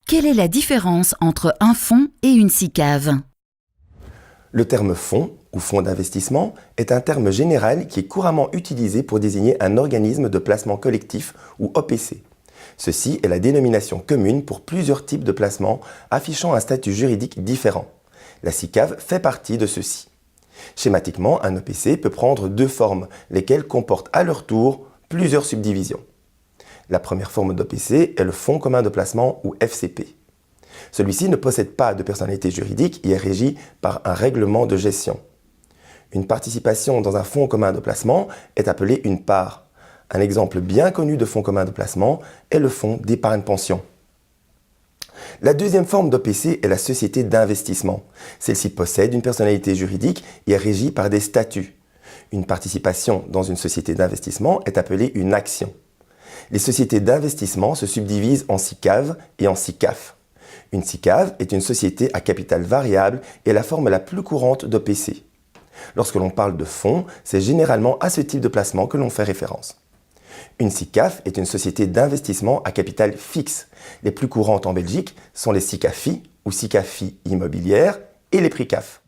Quelle est la différence entre un fonds et une SICAV? Le terme fonds ou fonds d'investissement est un terme général qui est couramment utilisé pour désigner un organisme de placement collectif ou OPC. Ceci est la dénomination commune pour plusieurs types de placements affichant un statut juridique différent. La SICAV fait partie de ceux-ci. Schématiquement, un OPC peut prendre deux formes, lesquelles comportent à leur tour plusieurs subdivisions. La première forme d'OPC est le fonds commun de placement ou FCP. Celui-ci ne possède pas de personnalité juridique et est régi par un règlement de gestion. Une participation dans un fonds commun de placement est appelée une part. Un exemple bien connu de fonds commun de placement est le fonds d'épargne pension. La deuxième forme d'OPC est la société d'investissement. Celle-ci possède une personnalité juridique et est régie par des statuts. Une participation dans une société d'investissement est appelée une action. Les sociétés d'investissement se subdivisent en SICAV et en SICAF. Une SICAV est une société à capital variable et est la forme la plus courante d'OPC. Lorsque l'on parle de fonds, c'est généralement à ce type de placement que l'on fait référence. Une SICAF est une société d'investissement à capital fixe. Les plus courantes en Belgique sont les SICAFI ou SICAFI immobilières et les PRICAF.